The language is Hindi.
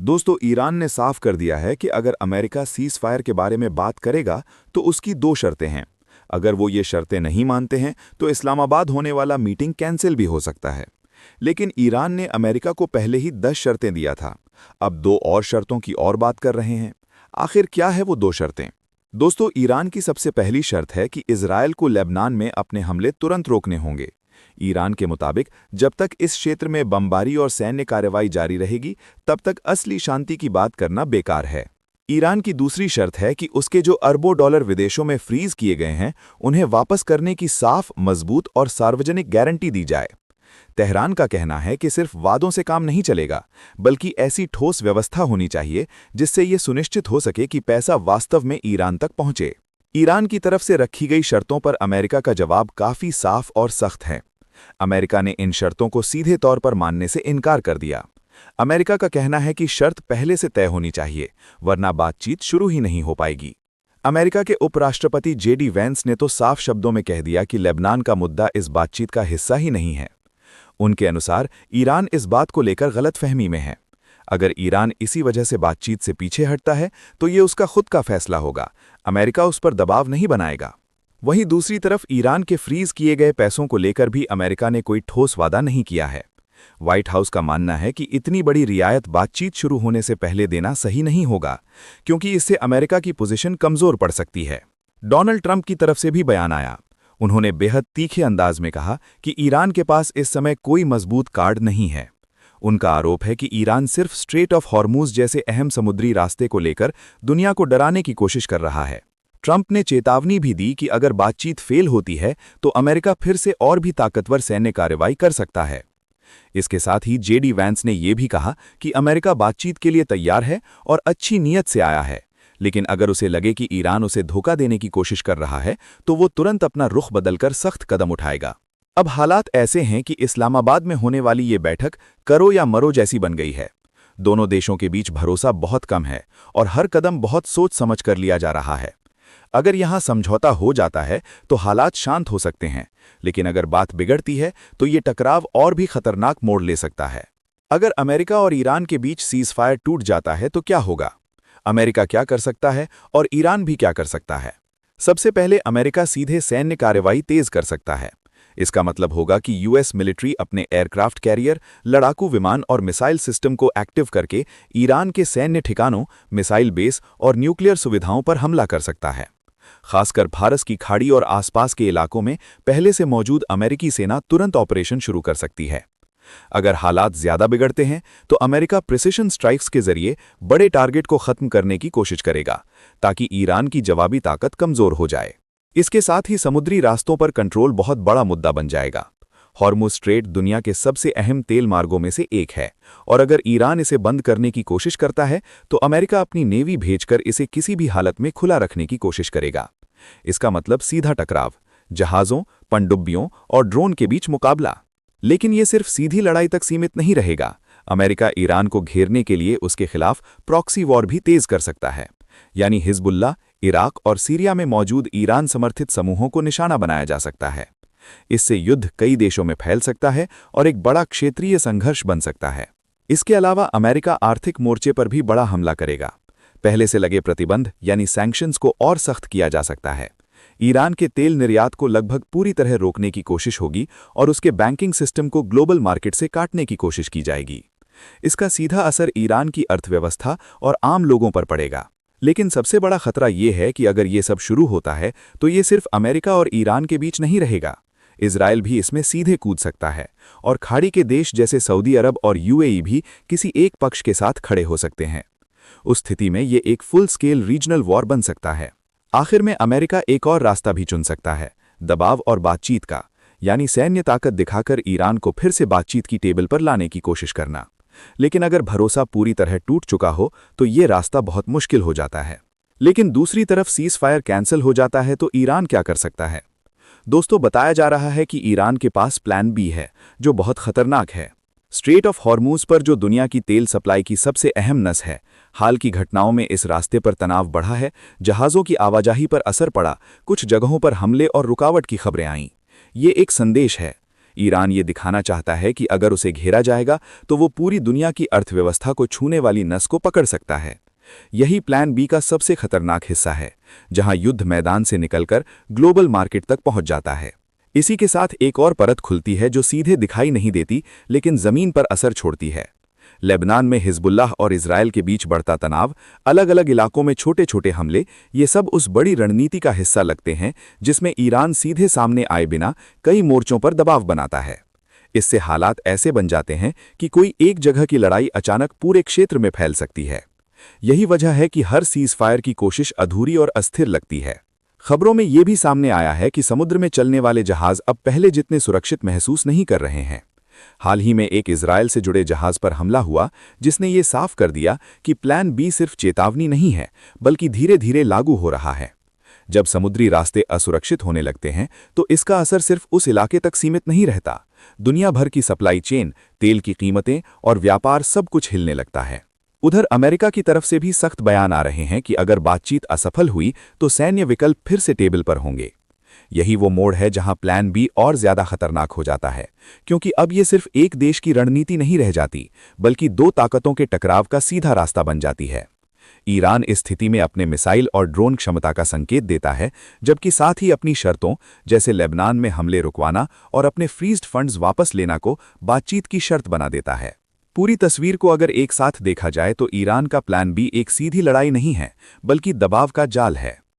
दोस्तों, ईरान ने साफ कर दिया है कि अगर अमेरिका सीज फायर के बारे में बात करेगा तो उसकी दो शर्तें हैं। अगर वो ये शर्तें नहीं मानते हैं तो इस्लामाबाद होने वाला मीटिंग कैंसिल भी हो सकता है। लेकिन ईरान ने अमेरिका को पहले ही 10 शर्तें दिया था। अब दो और शर्तों की और बात कर रहे हैं। आखिर क्या है वो दो शर्तें? दोस्तों, ईरान की सबसे पहली शर्त है कि इजरायल को लेबनान में अपने हमले तुरंत रोकने होंगे। ईरान के मुताबिक जब तक इस क्षेत्र में बमबारी और सैन्य कार्रवाई जारी रहेगी, तब तक असली शांति की बात करना बेकार है। ईरान की दूसरी शर्त है कि उसके जो अरबों डॉलर विदेशों में फ्रीज किए गए हैं, उन्हें वापस करने की साफ, मजबूत और सार्वजनिक गारंटी दी जाए। तेहरान का कहना है कि सिर्फ वादों से काम नहीं चलेगा, बल्कि ऐसी ठोस व्यवस्था होनी चाहिए जिससे ये सुनिश्चित हो सके कि पैसा वास्तव में ईरान तक पहुंचे। ईरान की तरफ से रखी गई शर्तों पर अमेरिका का जवाब काफी साफ और सख्त है। अमेरिका ने इन शर्तों को सीधे तौर पर मानने से इनकार कर दिया। अमेरिका का कहना है कि शर्त पहले से तय होनी चाहिए, वरना बातचीत शुरू ही नहीं हो पाएगी। अमेरिका के उपराष्ट्रपति जेडी वेंस ने तो साफ शब्दों में कह दिया कि लेबनान का मुद्दा इस बातचीत का हिस्सा ही नहीं है। उनके अनुसार ईरान इस बात को लेकर गलतफहमी में है। अगर ईरान इसी वजह से बातचीत से पीछे हटता है तो ये उसका खुद का फैसला होगा, अमेरिका उस पर दबाव नहीं बनाएगा। वहीं दूसरी तरफ ईरान के फ्रीज किए गए पैसों को लेकर भी अमेरिका ने कोई ठोस वादा नहीं किया है। व्हाइट हाउस का मानना है कि इतनी बड़ी रियायत बातचीत शुरू होने से पहले देना सही नहीं होगा, क्योंकि इससे अमेरिका की पोजीशन कमजोर पड़ सकती है। डोनाल्ड ट्रंप की तरफ से भी बयान आया। उन्होंने बेहद तीखे अंदाज में कहा कि ईरान के पास इस समय कोई मजबूत कार्ड नहीं है। उनका आरोप है कि ईरान सिर्फ स्ट्रेट ऑफ हॉर्मूज जैसे अहम समुद्री रास्ते को लेकर दुनिया को डराने की कोशिश कर रहा है। ट्रंप ने चेतावनी भी दी कि अगर बातचीत फेल होती है तो अमेरिका फिर से और भी ताकतवर सैन्य कार्रवाई कर सकता है। इसके साथ ही जेडी वैंस ने यह भी कहा कि अमेरिका बातचीत के लिए तैयार है और अच्छी नीयत से आया है, लेकिन अगर उसे लगे कि ईरान उसे धोखा देने की कोशिश कर रहा है तो वो तुरंत अपना रुख बदलकर सख्त कदम उठाएगा। अब हालात ऐसे हैं कि इस्लामाबाद में होने वाली ये बैठक करो या मरो जैसी बन गई है। दोनों देशों के बीच भरोसा बहुत कम है और हर कदम बहुत सोच समझ कर लिया जा रहा है। अगर यहां समझौता हो जाता है तो हालात शांत हो सकते हैं, लेकिन अगर बात बिगड़ती है तो ये टकराव और भी खतरनाक मोड़ ले सकता है। अगर अमेरिका और ईरान के बीच सीजफायर टूट जाता है तो क्या होगा? अमेरिका क्या कर सकता है और ईरान भी क्या कर सकता है? सबसे पहले अमेरिका सीधे सैन्य कार्रवाई तेज कर सकता है। इसका मतलब होगा कि यूएस मिलिट्री अपने एयरक्राफ्ट कैरियर, लड़ाकू विमान और मिसाइल सिस्टम को एक्टिव करके ईरान के सैन्य ठिकानों, मिसाइल बेस और न्यूक्लियर सुविधाओं पर हमला कर सकता है। खासकर फारस की खाड़ी और आसपास के इलाकों में पहले से मौजूद अमेरिकी सेना तुरंत ऑपरेशन शुरू कर सकती है। अगर हालात ज्यादा बिगड़ते हैं तो अमेरिका प्रिसिशन स्ट्राइक्स के जरिए बड़े टारगेट को खत्म करने की कोशिश करेगा, ताकि ईरान की जवाबी ताकत कमजोर हो जाए। इसके साथ ही समुद्री रास्तों पर कंट्रोल बहुत बड़ा मुद्दा बन जाएगा। हॉर्मुज स्ट्रेट दुनिया के सबसे अहम तेल मार्गों में से एक है, और अगर ईरान इसे बंद करने की कोशिश करता है तो अमेरिका अपनी नेवी भेजकर इसे किसी भी हालत में खुला रखने की कोशिश करेगा। इसका मतलब सीधा टकराव, जहाजों, पनडुब्बियों और ड्रोन के बीच मुकाबला। लेकिन ये सिर्फ सीधी लड़ाई तक सीमित नहीं रहेगा। अमेरिका ईरान को घेरने के लिए उसके खिलाफ प्रॉक्सी वॉर भी तेज कर सकता है, यानी हिजबुल्लाह, इराक और सीरिया में मौजूद ईरान समर्थित समूहों को निशाना बनाया जा सकता है। इससे युद्ध कई देशों में फैल सकता है और एक बड़ा क्षेत्रीय संघर्ष बन सकता है। इसके अलावा अमेरिका आर्थिक मोर्चे पर भी बड़ा हमला करेगा। पहले से लगे प्रतिबंध यानी सैंक्शंस को और सख्त किया जा सकता है। ईरान के तेल निर्यात को लगभग पूरी तरह रोकने की कोशिश होगी और उसके बैंकिंग सिस्टम को ग्लोबल मार्केट से काटने की कोशिश की जाएगी। इसका सीधा असर ईरान की अर्थव्यवस्था और आम लोगों पर पड़ेगा। लेकिन सबसे बड़ा खतरा यह है कि अगर ये सब शुरू होता है तो ये सिर्फ अमेरिका और ईरान के बीच नहीं रहेगा। इजरायल भी इसमें सीधे कूद सकता है और खाड़ी के देश जैसे सऊदी अरब और यूएई भी किसी एक पक्ष के साथ खड़े हो सकते हैं। उस स्थिति में ये एक फुल स्केल रीजनल वॉर बन सकता है। आखिर में अमेरिका एक और रास्ता भी चुन सकता है, दबाव और बातचीत का, यानी सैन्य ताकत दिखाकर ईरान को फिर से बातचीत की टेबल पर लाने की कोशिश करना। लेकिन अगर भरोसा पूरी तरह टूट चुका हो तो ये रास्ता बहुत मुश्किल हो जाता है। लेकिन दूसरी तरफ सीज फायर कैंसिल हो जाता है तो ईरान क्या कर सकता है? दोस्तों, बताया जा रहा है कि ईरान के पास प्लान बी है, जो बहुत खतरनाक है। स्ट्रेट ऑफ हॉर्मूज पर, जो दुनिया की तेल सप्लाई की सबसे अहम नस है, हाल की घटनाओं में इस रास्ते पर तनाव बढ़ा है, जहाज़ों की आवाजाही पर असर पड़ा, कुछ जगहों पर हमले और रुकावट की खबरें आईं। ये एक संदेश है। ईरान ये दिखाना चाहता है कि अगर उसे घेरा जाएगा तो वो पूरी दुनिया की अर्थव्यवस्था को छूने वाली नस को पकड़ सकता है। यही प्लान बी का सबसे खतरनाक हिस्सा है, जहां युद्ध मैदान से निकलकर ग्लोबल मार्केट तक पहुंच जाता है। इसी के साथ एक और परत खुलती है जो सीधे दिखाई नहीं देती लेकिन जमीन पर असर छोड़ती है। लेबनान में हिजबुल्लाह और इजराइल के बीच बढ़ता तनाव, अलग अलग इलाकों में छोटे छोटे हमले, ये सब उस बड़ी रणनीति का हिस्सा लगते हैं जिसमें ईरान सीधे सामने आए बिना कई मोर्चों पर दबाव बनाता है। इससे हालात ऐसे बन जाते हैं कि कोई एक जगह की लड़ाई अचानक पूरे क्षेत्र में फैल सकती है। यही वजह है कि हर सीज फायर की कोशिश अधूरी और अस्थिर लगती है। खबरों में यह भी सामने आया है कि समुद्र में चलने वाले जहाज अब पहले जितने सुरक्षित महसूस नहीं कर रहे हैं। हाल ही में एक इजराइल से जुड़े जहाज पर हमला हुआ जिसने ये साफ कर दिया कि प्लान बी सिर्फ चेतावनी नहीं है बल्कि धीरे धीरे लागू हो रहा है। जब समुद्री रास्ते असुरक्षित होने लगते हैं तो इसका असर सिर्फ उस इलाके तक सीमित नहीं रहता। दुनिया भर की सप्लाई चेन, तेल की कीमतें और व्यापार सब कुछ हिलने लगता है। उधर अमेरिका की तरफ से भी सख्त बयान आ रहे हैं कि अगर बातचीत असफल हुई तो सैन्य विकल्प फिर से टेबल पर होंगे। यही वो मोड़ है जहां प्लान बी और ज्यादा खतरनाक हो जाता है, क्योंकि अब ये सिर्फ एक देश की रणनीति नहीं रह जाती बल्कि दो ताकतों के टकराव का सीधा रास्ता बन जाती है। ईरान इस स्थिति में अपने मिसाइल और ड्रोन क्षमता का संकेत देता है, जबकि साथ ही अपनी शर्तों जैसे लेबनान में हमले रुकवाना और अपने फ्रीज्ड फंड्स वापस लेना को बातचीत की शर्त बना देता है। पूरी तस्वीर को अगर एक साथ देखा जाए तो ईरान का प्लान बी एक सीधी लड़ाई नहीं है बल्कि दबाव का जाल है।